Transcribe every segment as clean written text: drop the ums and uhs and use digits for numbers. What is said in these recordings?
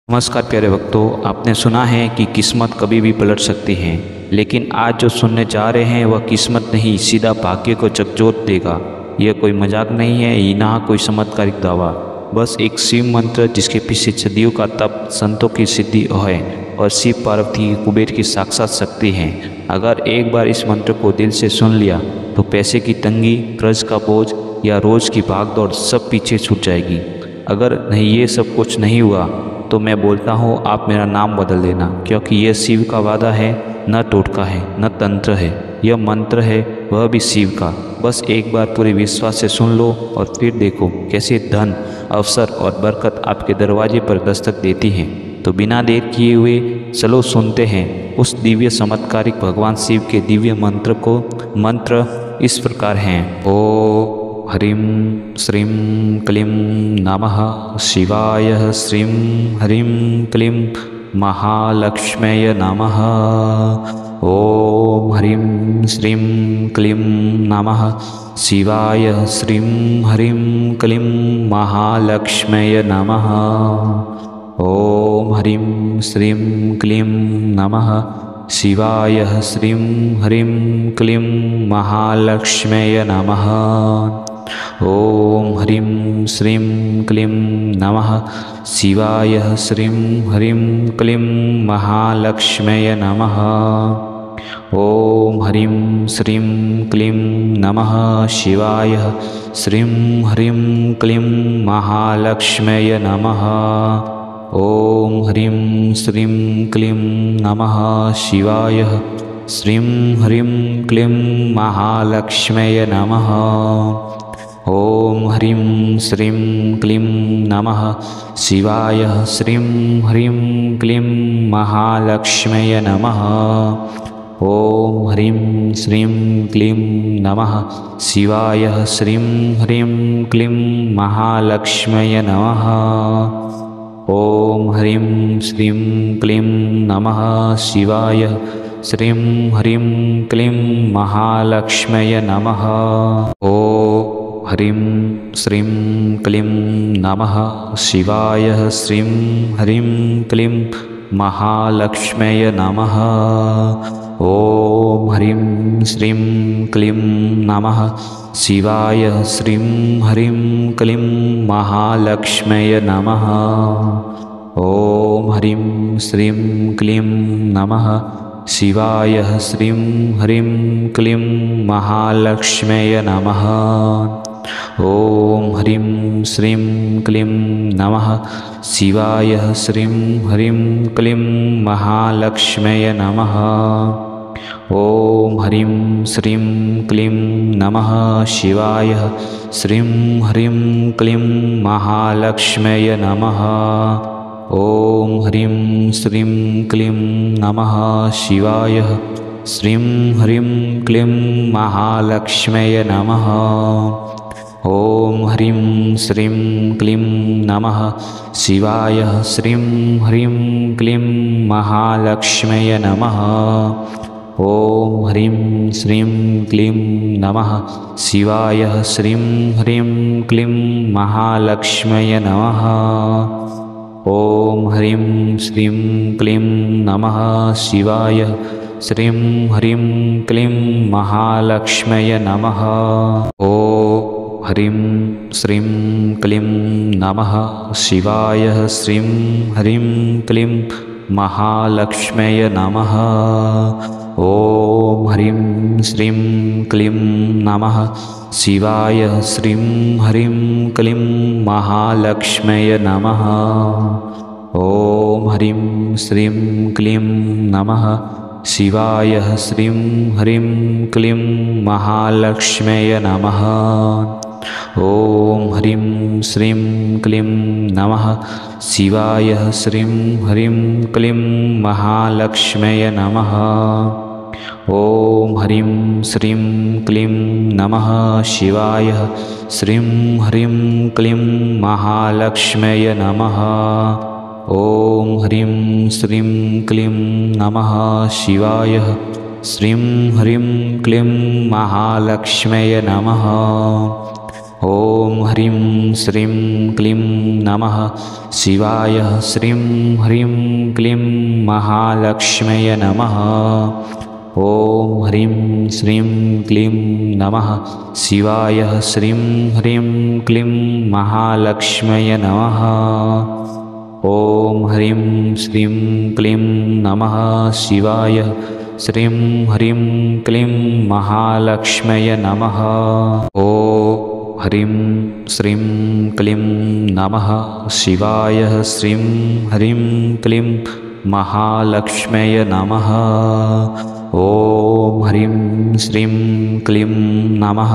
नमस्कार प्यारे भक्तों, आपने सुना है कि किस्मत कभी भी पलट सकती है, लेकिन आज जो सुनने जा रहे हैं वह किस्मत नहीं, सीधा भाग्य को झकझोर देगा। यह कोई मजाक नहीं है, ये ना कोई चमत्कारिक दावा, बस एक शिव मंत्र जिसके पीछे सदियों का तप, संतों की सिद्धि है और शिव पार्वती कुबेर की साक्षात शक्ति है। अगर एक बार इस मंत्र को दिल से सुन लिया तो पैसे की तंगी, कर्ज का बोझ या रोज की भागदौड़ सब पीछे छूट जाएगी। अगर नहीं ये सब कुछ नहीं हुआ तो मैं बोलता हूँ आप मेरा नाम बदल देना, क्योंकि यह शिव का वादा है, न टोटका है न तंत्र है। यह मंत्र है वह भी शिव का। बस एक बार पूरे विश्वास से सुन लो और फिर देखो कैसे धन, अवसर और बरकत आपके दरवाजे पर दस्तक देती हैं। तो बिना देर किए हुए चलो सुनते हैं उस दिव्य चमत्कारिक भगवान शिव के दिव्य मंत्र को। मंत्र इस प्रकार हैं। ओ ह्रीं श्रीं क्लीं नमः शिवाय। श्रीं ह्रीं क्लीं महालक्ष्म्यै नमः। ओम ह्रीं श्रीं क्लीं नमः शिवाय। श्रीं ह्रीं क्लीं महालक्ष्म्यै नमः। ओम ह्रीं श्रीं क्लीं नमः शिवाय। श्रीं ह्रीं क्लीं महालक्ष्म्यै नमः। ओम ह्रीं श्रीं क्लीं नमः शिवाय। श्रीं ह्रीं क्लीं महालक्ष्म्यै नमः। ओम ह्रीं श्रीं क्लीं नमः शिवाय। श्रीं ह्रीं क्लीं महालक्ष्म्यै नमः। ओम ह्रीं श्रीं क्लीं नमः शिवाय। श्रीं ह्रीं क्लीं महालक्ष्म्यै नमः। ओम ह्रीं श्रीं क्लीं नमः शिवाय। श्रीं ह्रीं क्लीं महालक्ष्म्यै नमः। ओम ह्रीं श्रीं क्लीं नमः शिवाय। श्रीं ह्रीं क्लीं महालक्ष्म्यै नमः। ओम ह्रीं श्रीं क्लीं नमः शिवाय। श्रीं ह्रीं क्लीं महालक्ष्म्यै नमः। ओम ह्रीं श्रीं क्लीं नमः शिवाय। श्रीं ह्रीं क्लीं महालक्ष्म्यै नमः। ओम ह्रीं श्रीं क्लीं नमः शिवाय। श्रीं ह्रीं क्लीं महालक्ष्म्यै नमः। ओम ह्रीं श्रीं क्लीं नमः शिवाय। श्रीं ह्रीं क्लीं महालक्ष्म्यै नमः। ओम ह्रीं श्रीं क्लीं नमः शिवाय। श्रीं ह्रीं क्लीं महालक्ष्म्यै नमः। ओम ह्रीं श्रीं क्लीं नमः शिवाय। श्रीं ह्रीं क्लीं महालक्ष्म्यै नमः। ओम ह्रीं श्रीं क्लीं नमः शिवाय। श्रीं ह्रीं क्लीं महालक्ष्म्यै नमः। ओम ह्रीं श्रीं क्लीं नमः शिवाय। श्रीं ह्रीं क्लीं महालक्ष्म्यै नमः। ओम ह्रीं श्रीं क्लीं नमः शिवाय। श्रीं ह्रीं क्लीं महालक्ष्म्यै नमः। ओम ह्रीं श्रीं क्लीं नमः शिवाय। श्रीं ह्रीं क्लीं महालक्ष्म्यै नमः। ओम ह्रीं श्रीं क्लीं नमः शिवाय। श्रीं ह्रीं क्लीं महालक्ष्म्यै नमः। ओम ह्रीं श्रीं क्लीं नमः शिवाय। श्रीं ह्रीं क्लीं महालक्ष्म्यै नमः। ओम ह्रीं श्रीं क्लीं नमः शिवाय। श्रीं ह्रीं क्लीं महालक्ष्म्यै नमः। ओम ह्रीं श्रीं क्लीं नमः शिवाय। श्रीं ह्रीं क्लीं महालक्ष्म्यै नमः। ओम ह्रीं श्रीं क्लीं नमः शिवाय। श्रीं ह्रीं क्लीं महालक्ष्म्यै नमः। ओम ह्रीं श्रीं क्लीं नमः शिवाय। श्रीं ह्रीं क्लीं महालक्ष्म्यै नमः। ॐ ह्रीं श्रीं क्लीं नमः शिवाय। श्रीं ह्रीं क्लीं महालक्ष्म्यै नमः। ॐ ह्रीं श्रीं क्लीं नमः शिवाय। श्रीं ह्रीं क्लीं महालक्ष्म्यै नमः। ॐ ह्रीं श्रीं क्लीं नमः शिवाय। श्रीं ह्रीं क्लीं महालक्ष्म्यै नमः। ॐ ह्रीं श्रीं क्लीं नमः शिवाय। श्रीं ह्रीं क्लीं महालक्ष्म्यै नमः। ॐ ह्रीं श्रीं क्लीं नमः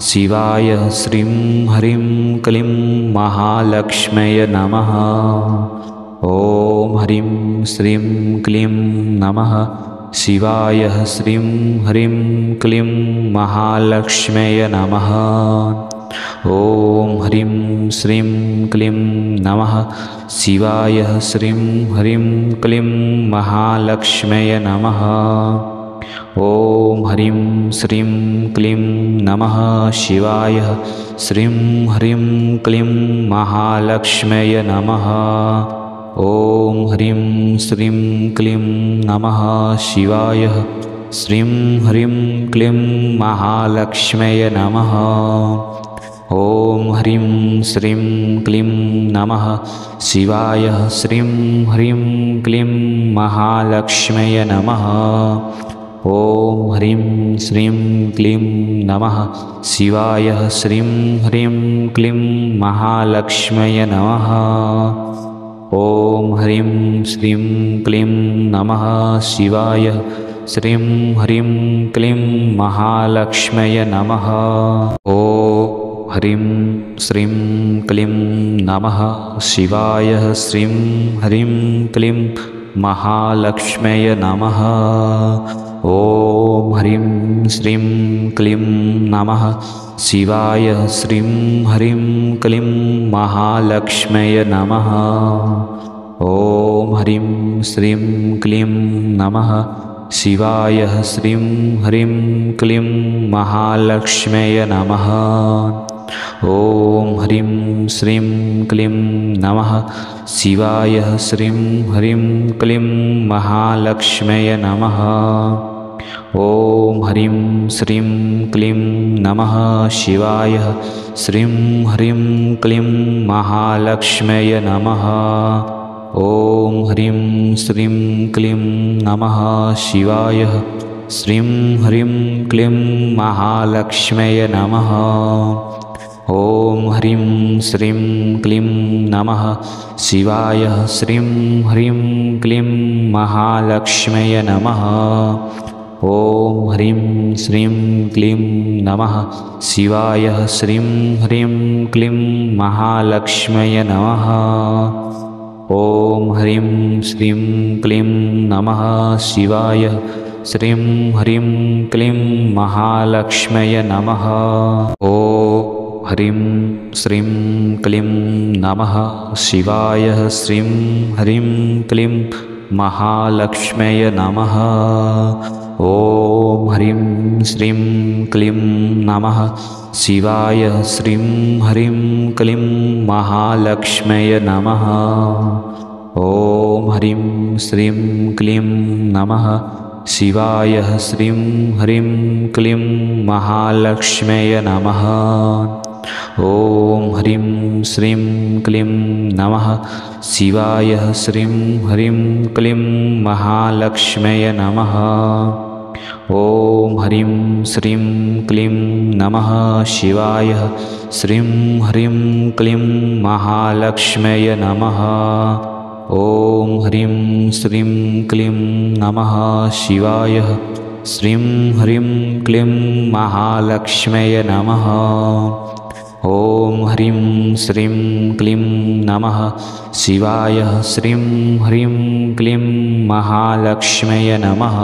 शिवाय। श्रीं ह्रीं क्लीं महालक्ष्म्यै नमः। ॐ ह्रीं श्रीं क्लीं नमः शिवाय। श्रीं ह्रीं क्लीं महालक्ष्म्यै नमः। ॐ ह्रीं श्रीं क्लीं नमः शिवाय। श्रीं ह्रीं क्लीं महालक्ष्म्यै नमः। ॐ ह्रीं श्रीं क्लीं नमः शिवाय। श्रीं ह्रीं क्लीं महालक्ष्म्यै नमः। ॐ ह्रीं श्रीं क्लीं नमः शिवाय। श्रीं ह्रीं क्लीं महालक्ष्म्यै नमः। ॐ ह्रीं श्रीं क्लीं नमः शिवाय। श्रीं ह्रीं क्लीं महालक्ष्म्यै नमः। ॐ ह्रीं श्रीं क्लीं नमः शिवाय। श्रीं ह्रीं क्लीं महालक्ष्म्यै नमः। ॐ ह्रीं श्रीं क्लीं नमः शिवाय। श्रीं ह्रीं क्लीं महालक्ष्म्यै नमः। ॐ ह्रीं श्रीं क्लीं नमः शिवाय। श्रीं ह्रीं क्लीं महालक्ष्म्यै नमः। ॐ ह्रीं श्रीं क्लीं नमः शिवाय। श्रीं ह्रीं क्लीं महालक्ष्म्यै नमः। ॐ ह्रीं श्रीं क्लीं नमः शिवाय। श्रीं ह्रीं क्लीं महालक्ष्म्यै नमः। ॐ ह्रीं श्रीं क्लीं नमः शिवाय। श्रीं ह्रीं क्लीं महालक्ष्म्यै नमः। ॐ ह्रीं श्रीं क्लीं नमः शिवाय। श्रीं ह्रीं क्लीं महालक्ष्म्यै नमः। ॐ ह्रीं श्रीं क्लीं नमः शिवाय। श्रीं ह्रीं क्लीं महालक्ष्म्यै नमः। ॐ ह्रीं श्रीं क्लीं नमः शिवाय। श्रीं ह्रीं क्लीं महालक्ष्म्यै नमः। ॐ ह्रीं श्रीं क्लीं नमः शिवाय। श्रीं ह्रीं क्लीं महालक्ष्म्यै नमः। ॐ ह्रीं श्रीं क्लीं नमः शिवाय। श्रीं ह्रीं क्लीं महालक्ष्म्यै नमः। ॐ ह्रीं श्रीं क्लीं नमः शिवाय। श्रीं ह्रीं क्लीं महालक्ष्म्यै नमः। ॐ ह्रीं श्रीं क्लीं नमः शिवाय। श्रीं ह्रीं क्लीं महालक्ष्म्यै नमः। ॐ ह्रीं श्रीं क्लीं नमः शिवाय। श्रीं ह्रीं क्लीं महालक्ष्म्यै नमः। ॐ ह्रीं श्रीं क्लीं नमः शिवाय। श्रीं ह्रीं क्लीं महालक्ष्म्यै नमः। ॐ ह्रीं श्रीं क्लीं नमः शिवाय। श्रीं ह्रीं क्लीं महालक्ष्म्यै नमः। ॐ ह्रीं श्रीं क्लीं नमः शिवाय। श्रीं ह्रीं क्लीं महालक्ष्म्यै नमः। ॐ ह्रीं श्रीं क्लीं नमः शिवाय। श्रीं ह्रीं क्लीं महालक्ष्म्यै नमः।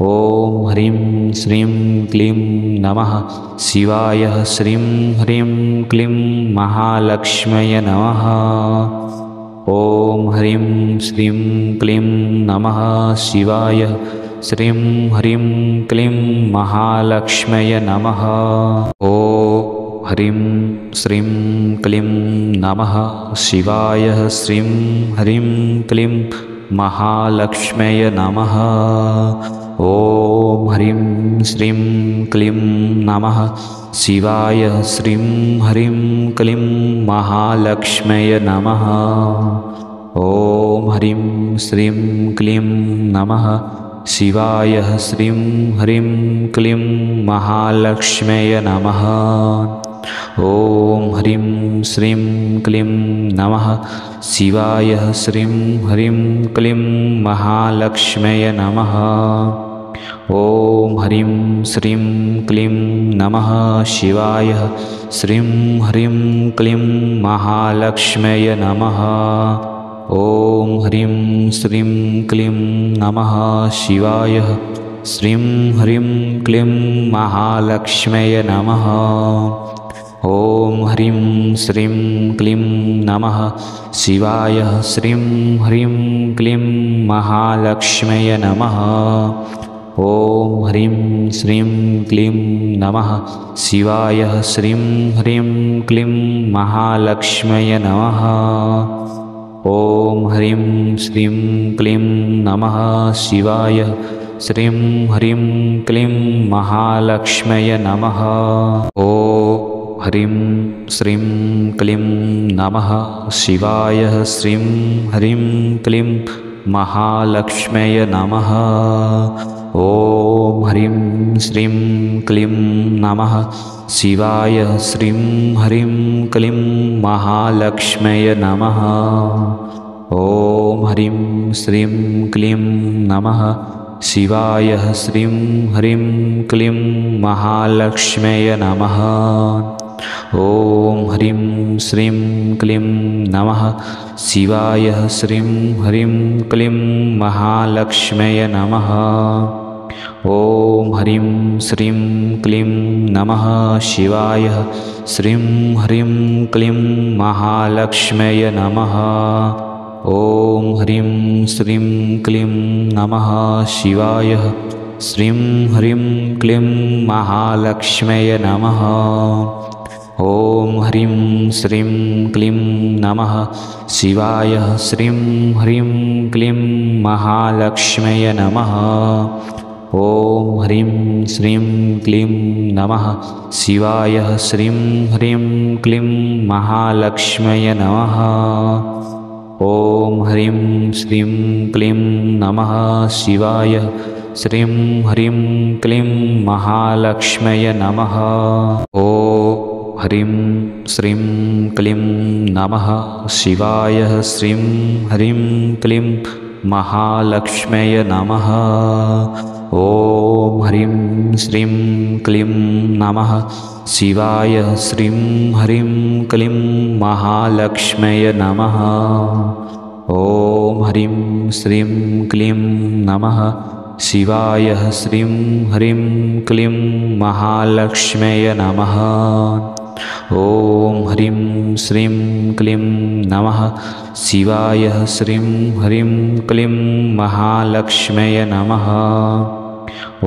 ॐ ह्रीं श्रीं क्लीं नमः शिवाय। श्रीं ह्रीं क्लीं महालक्ष्म्यै नमः। ॐ ह्रीं श्रीं क्लीं नमः शिवाय। श्रीं ह्रीं क्लीं महालक्ष्म्यै नमः। ॐ ह्रीं श्रीं क्लीं नमः शिवाय। श्रीं ह्रीं क्लीं महालक्ष्म्यै नमः। ॐ ह्रीं श्रीं क्लीं नमः शिवाय। श्रीं ह्रीं क्लीं महालक्ष्म्यै नमः। ॐ ह्रीं श्रीं क्लीं नमः शिवाय। श्रीं ह्रीं क्लीं महालक्ष्म्यै नमः। ॐ ह्रीं श्रीं क्लीं नमः शिवाय। श्रीं ह्रीं क्लीं महालक्ष्म्यै नमः। ॐ ह्रीं श्रीं क्लीं नमः शिवाय। श्रीं ह्रीं क्लीं महालक्ष्म्यै नमः। ॐ ह्रीं श्रीं क्लीं नमः शिवाय। श्रीं ह्रीं क्लीं महालक्ष्म्यै नमः। ॐ ह्रीं श्रीं क्लीं नमः शिवाय। श्रीं ह्रीं क्लीं महालक्ष्म्यै नमः। ॐ ह्रीं श्रीं क्लीं नमः शिवाय। श्रीं ह्रीं क्लीं महालक्ष्म्यै नमः। ॐ ह्रीं श्रीं क्लीं नमः शिवाय। श्रीं ह्रीं क्लीं महालक्ष्म्यै नमः। ॐ ह्रीं श्रीं क्लीं नमः शिवाय। श्रीं ह्रीं क्लीं महालक्ष्म्यै नमः। ॐ ह्रीं श्रीं क्लीं नमः शिवाय। श्रीं ह्रीं क्लीं महालक्ष्म्यै नमः। ॐ ह्रीं श्रीं क्लीं नमः शिवाय। श्रीं ह्रीं क्लीं महालक्ष्म्यै नमः। ॐ ह्रीं श्रीं क्लीं नमः शिवाय। श्रीं ह्रीं क्लीं महालक्ष्म्यै नमः। ॐ ह्रीं श्रीं क्लीं नमः शिवाय। श्रीं ह्रीं क्लीं महालक्ष्म्यै नमः। ॐ ह्रीं श्रीं क्लीं नमः शिवाय। श्रीं ह्रीं क्लीं महालक्ष्म्यै नमः। ॐ ह्रीं श्रीं क्लीं नमः शिवाय। श्रीं ह्रीं क्लीं महालक्ष्म्यै नमः। ॐ ह्रीं श्रीं क्लीं नमः शिवाय। श्रीं ह्रीं क्लीं महालक्ष्म्यै नमः। ॐ ह्रीं श्रीं क्लीं नमः शिवाय। श्रीं ह्रीं क्लीं महालक्ष्म्यै नमः। ॐ ह्रीं श्रीं क्लीं नमः शिवाय। श्रीं ह्रीं क्लीं महालक्ष्म्यै नमः। ॐ ह्रीं श्रीं क्लीं नमः शिवाय। श्रीं ह्रीं क्लीं महालक्ष्म्यै नमः। ॐ ह्रीं श्रीं क्लीं नमः शिवाय। श्रीं ह्रीं क्लीं महालक्ष्म्यै नमः। ॐ ह्रीं श्रीं क्लीं नमः शिवाय। श्रीं ह्रीं क्लीं महालक्ष्म्यै नमः।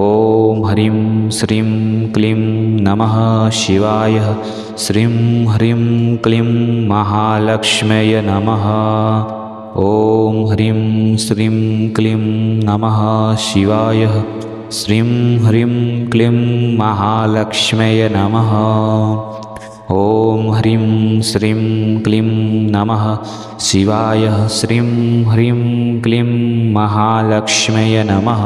ॐ ह्रीं श्रीं क्लीं नमः शिवाय। श्रीं ह्रीं क्लीं महालक्ष्म्यै नमः। ॐ ह्रीं श्रीं क्लीं नमः शिवाय। श्रीं ह्रीं क्लीं महालक्ष्म्यै नमः। ॐ ह्रीं श्रीं क्लीं नमः शिवाय। श्रीं ह्रीं क्लीं महालक्ष्म्यै नमः।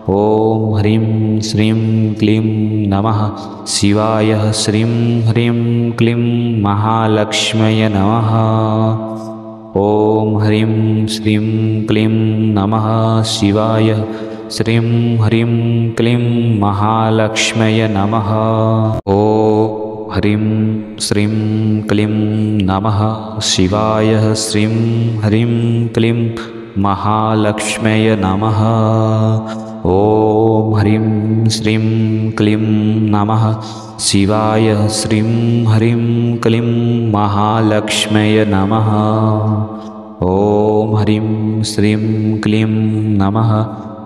ॐ ह्रीं श्रीं क्लीं नमः शिवाय। श्रीं ह्रीं क्लीं महालक्ष्म्यै नमः। ॐ ह्रीं श्रीं क्लीं नमः शिवाय। श्रीं ह्रीं क्लीं महालक्ष्म्यै नमः। ॐ ह्रीं श्रीं क्लीं नमः शिवाय। श्रीं ह्रीं क्लीं महालक्ष्म्यै नमः। ॐ ह्रीं श्रीं क्लीं नमः शिवाय। श्रीं ह्रीं क्लीं महालक्ष्म्यै नमः। ॐ ह्रीं श्रीं क्लीं नमः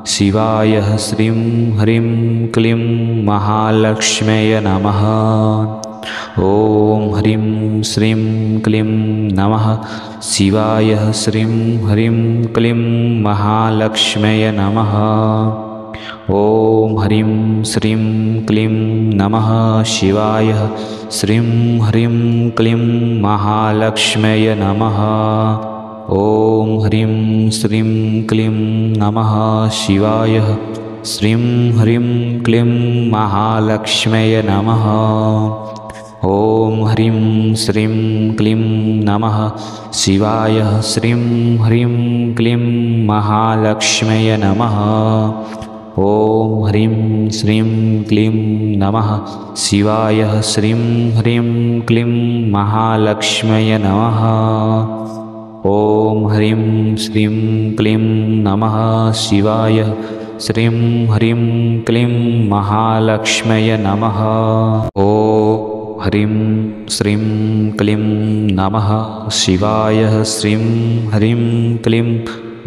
शिवाय। श्रीं ह्रीं क्लीं महालक्ष्म्यै नमः। ॐ ह्रीं श्रीं क्लीं नमः शिवाय। श्रीं ह्रीं क्लीं महालक्ष्म्यै नमः। ॐ ह्रीं श्रीं क्लीं नमः शिवाय। श्रीं ह्रीं क्लीं महालक्ष्म्यै नमः। ॐ ह्रीं श्रीं क्लीं नमः शिवाय। श्रीं ह्रीं क्लीं महालक्ष्म्यै नमः। ॐ ह्रीं श्रीं क्लीं नमः शिवाय। श्रीं ह्रीं क्लीं महालक्ष्म्यै नमः। ॐ ह्रीं श्रीं क्लीं नमः शिवाय। श्रीं ह्रीं क्लीं महालक्ष्म्यै नमः। ॐ ह्रीं श्रीं क्लीं नमः शिवाय। श्रीं ह्रीं क्लीं महालक्ष्म्यै नमः। ॐ ह्रीं श्रीं क्लीं नमः शिवाय। श्रीं ह्रीं क्लीं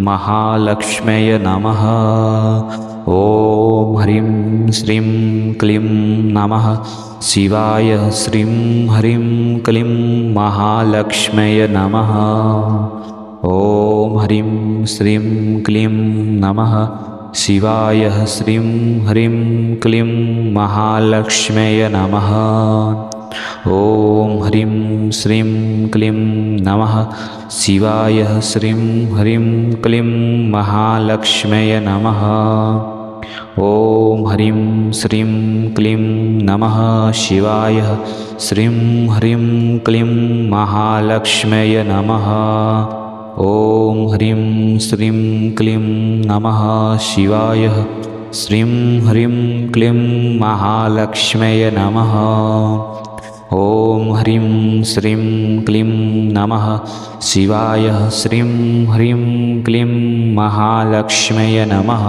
महालक्ष्म्यै नमः। ॐ ह्रीं श्रीं क्लीं नमः शिवाय। श्रीं ह्रीं क्लीं महालक्ष्म्यै नमः। ॐ ह्रीं श्रीं क्लीं नमः शिवाय। श्रीं ह्रीं क्लीं महालक्ष्म्यै नमः। ॐ ह्रीं श्रीं क्लीं नमः शिवाय। श्रीं ह्रीं क्लीं महालक्ष्म्यै नमः। ॐ ह्रीं श्रीं क्लीं नमः शिवाय। श्रीं ह्रीं क्लीं महालक्ष्म्यै नमः। ॐ ह्रीं श्रीं क्लीं नमः शिवाय। श्रीं ह्रीं क्लीं महालक्ष्म्यै नमः। ॐ ह्रीं श्रीं क्लीं नमः शिवाय। श्रीं ह्रीं क्लीं महालक्ष्म्यै नमः।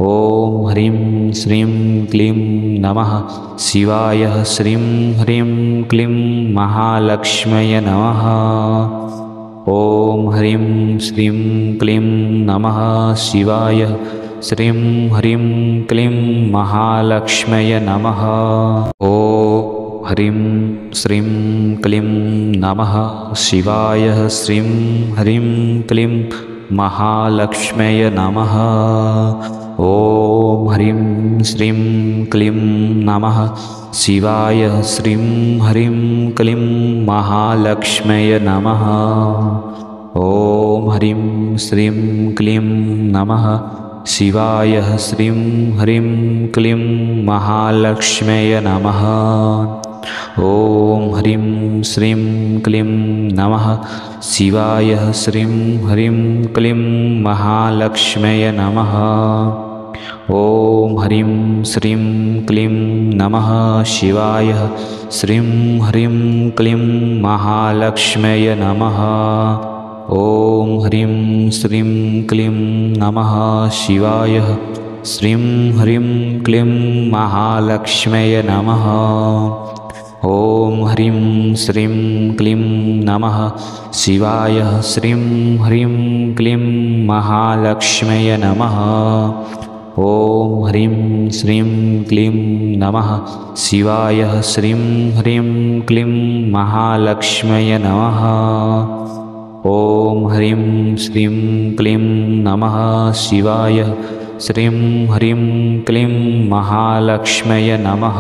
ॐ ह्रीं श्रीं क्लीं नमः शिवाय। श्रीं ह्रीं क्लीं महालक्ष्म्यै नमः। ॐ ह्रीं श्रीं क्लीं नमः शिवाय। श्रीं ह्रीं क्लीं महालक्ष्म्यै नमः। ॐ ह्रीं श्रीं क्लीं नमः शिवाय। श्रीं ह्रीं क्लीं महालक्ष्म्यै नमः। ॐ ह्रीं श्रीं क्लीं नमः शिवाय। श्रीं ह्रीं क्लीं महालक्ष्म्यै नमः। ॐ ह्रीं श्रीं क्लीं नमः शिवाय। श्रीं ह्रीं क्लीं महालक्ष्म्यै नमः। ॐ ह्रीं श्रीं क्लीं नमः शिवाय। श्रीं ह्रीं क्लीं महालक्ष्म्यै नमः। ॐ ह्रीं श्रीं क्लीं नमः शिवाय। श्रीं ह्रीं क्लीं महालक्ष्म्यै नमः। ॐ ह्रीं श्रीं क्लीं नमः शिवाय। श्रीं ह्रीं क्लीं महालक्ष्म्यै नमः। ॐ ह्रीं श्रीं क्लीं नमः शिवाय। श्रीं ह्रीं क्लीं महालक्ष्म्यै नमः। ॐ ह्रीं श्रीं क्लीं नमः शिवाय। श्रीं ह्रीं क्लीं महालक्ष्म्यै नमः। ॐ ह्रीं श्रीं क्लीं नमः शिवाय। श्रीं ह्रीं क्लीं महालक्ष्म्यै नमः।